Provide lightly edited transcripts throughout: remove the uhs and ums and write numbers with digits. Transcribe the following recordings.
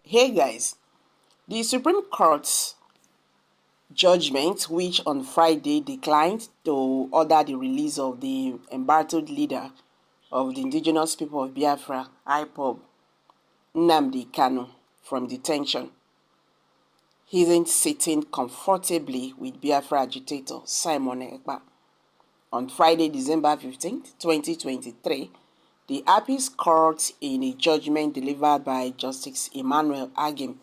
Hey guys, the Supreme Court's judgment, which on Friday declined to order the release of the embattled leader of the indigenous people of Biafra, IPOB, Nnamdi Kaun, from detention, isn't sitting comfortably with Biafra agitator Simon Ekpa. On Friday, December 15th, 2023, the Appeals Court, in a judgment delivered by Justice Emmanuel Agim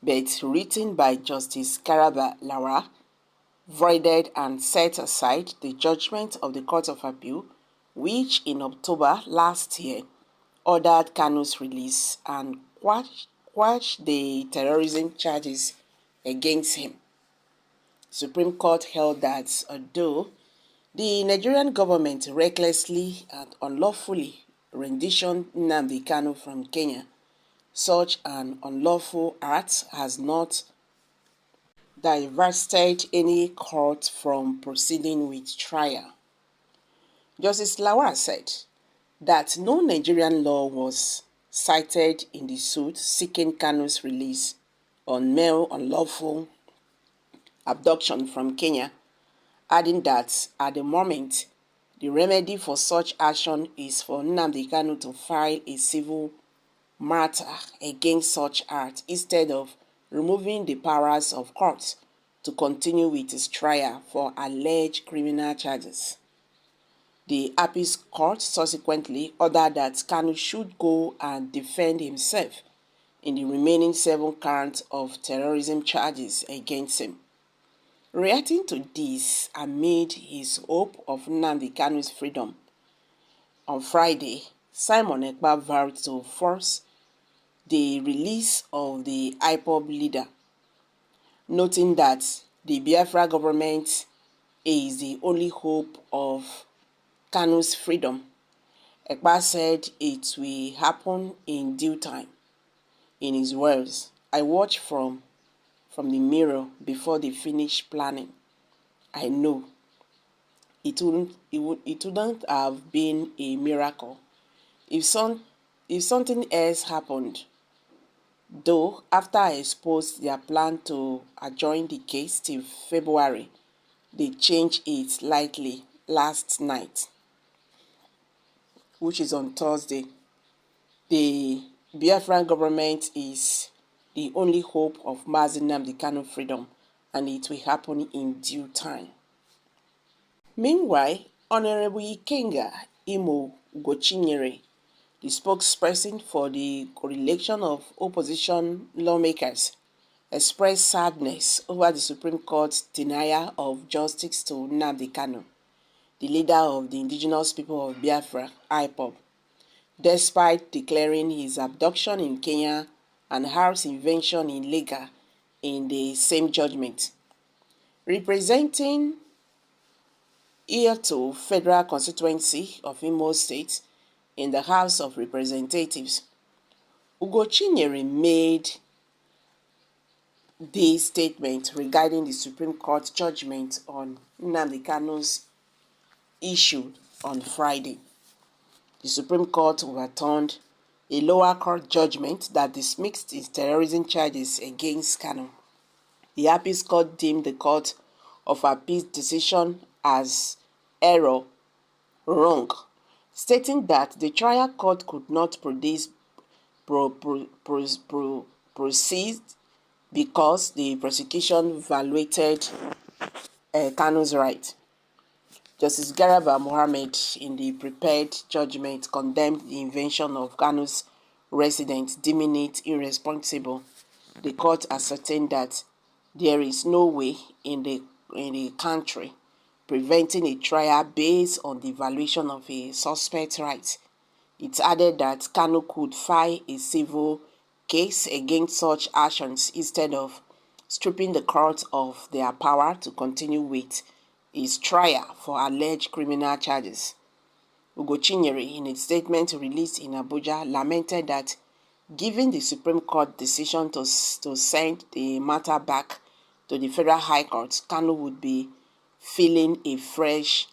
but written by Justice Garba Lawal, voided and set aside the judgment of the Court of Appeal, which in October last year ordered Kanu's release and quashed the terrorism charges against him. Supreme Court held that although the Nigerian government recklessly and unlawfully renditioned Nnamdi Kanu from Kenya, such an unlawful act has not divested any court from proceeding with trial. Justice Lawal said that no Nigerian law was cited in the suit seeking Kanu's release on mere unlawful abduction from Kenya, adding that at the moment, the remedy for such action is for Nnamdi Kanu to file a civil matter against such act instead of removing the powers of courts to continue with his trial for alleged criminal charges. The Appeals Court subsequently ordered that Kanu should go and defend himself in the remaining 7 counts of terrorism charges against him. Reacting to this amid his hope of Nnamdi Kanu's freedom, on Friday, Simon Ekpa vowed to force the release of the IPOB leader, noting that the Biafra government is the only hope of Kanu's freedom. Ekpa said it will happen in due time. In his words, I watch from the mirror before they finish planning. I know it wouldn't have been a miracle if something else happened. Though, after I exposed their plan to adjourn the case till February, they changed it slightly last night, which is on Thursday. The Biafran government is the only hope of Mazi Nnamdi Kanu freedom, and it will happen in due time. Meanwhile, Honorable Ikenga Imo Ugochinyere, the spokesperson for the coalition of opposition lawmakers, expressed sadness over the Supreme Court's denial of justice to Nnamdi Kanu, the leader of the indigenous people of Biafra, IPOB, despite declaring his abduction in Kenya and Har's invention illegal in the same judgment. Representing Ieto Federal Constituency of Imo State in the House of Representatives, Ugochinyere made this statement regarding the Supreme Court judgment on Nnamdi Kanu's issue on Friday. The Supreme Court overturned a lower court judgment that dismissed his terrorism charges against Kanu. The Appeals Court deemed the Court of Appeals decision as error wrong, stating that the trial court could not proceed because the prosecution violated Kanu's right. Justice Garba Mohammed, in the prepared judgment, condemned the invention of Kanu's residents, deeming it irresponsible. The court ascertained that there is no way in the country preventing a trial based on the violation of a suspect's rights. It added that Kanu could file a civil case against such actions instead of stripping the court of their power to continue with his trial for alleged criminal charges. Ugochinyere, in a statement released in Abuja, lamented that given the Supreme Court decision to send the matter back to the Federal High Court, Kanu would be filing a fresh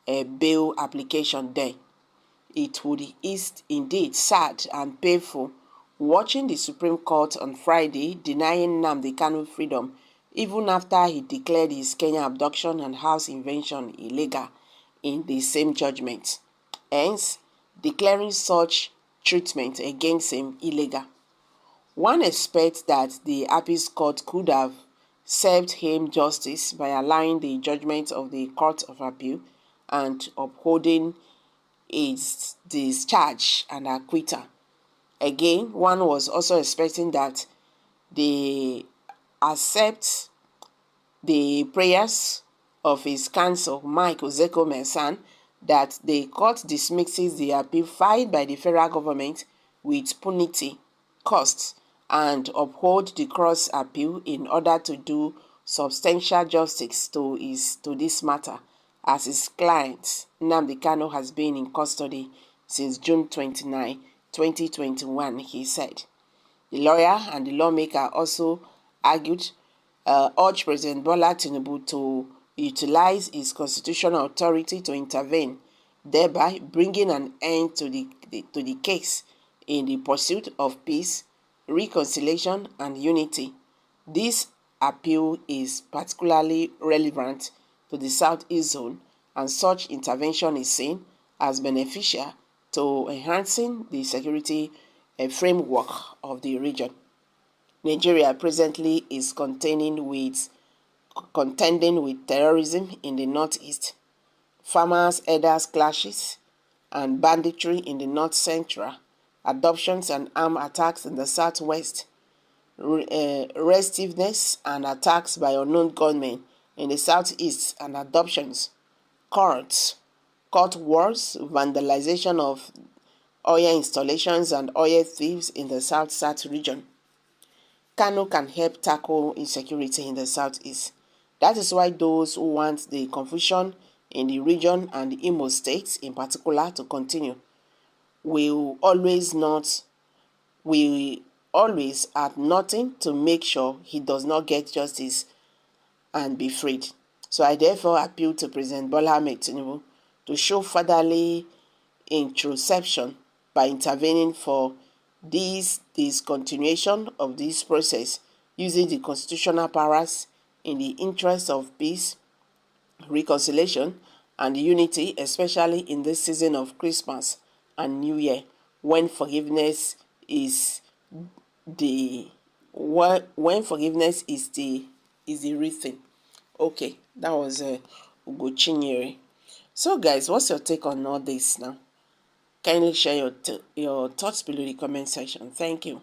bail application there. It would is indeed sad and painful watching the Supreme Court on Friday denying Nnamdi Kanu freedom even after he declared his Kenya abduction and house invasion illegal in the same judgment, hence declaring such treatment against him illegal. One expects that the Appeals Court could have served him justice by allowing the judgment of the Court of Appeal and upholding his discharge and acquittal. Again, one was also expecting that they accept the prayers of his counsel, Mike Ozeko-Mensan, that the court dismisses the appeal filed by the federal government with punity, costs, and uphold the cross appeal in order to do substantial justice to this matter, as his client, Nnamdi Kanu, has been in custody since June 29, 2021, he said. The lawyer and the lawmaker also urged President Bola Tinubu to utilize his constitutional authority to intervene, thereby bringing an end to the case in the pursuit of peace, reconciliation, and unity. This appeal is particularly relevant to the Southeast Zone, and such intervention is seen as beneficial to enhancing the security framework of the region. Nigeria presently is contending with terrorism in the northeast, farmers-herders clashes, and banditry in the north-central, adoptions and armed attacks in the southwest, restiveness and attacks by unknown gunmen in the southeast, and adoptions, court wars, vandalization of oil installations, and oil thieves in the south-south region. Kanu can help tackle insecurity in the southeast. That is why those who want the confusion in the region and the Imo states in particular to continue will always add nothing to make sure he does not get justice and be freed. So I therefore appeal to President Bola Ahmed Tinubu to show fatherly introspection by intervening for this discontinuation of this process using the constitutional powers in the interest of peace, reconciliation, and unity, especially in this season of Christmas and New Year, when forgiveness is the real thing. Okay, that was Ugo Chinyere. So guys, what's your take on all this now? Kindly share your thoughts below the comment section. Thank you.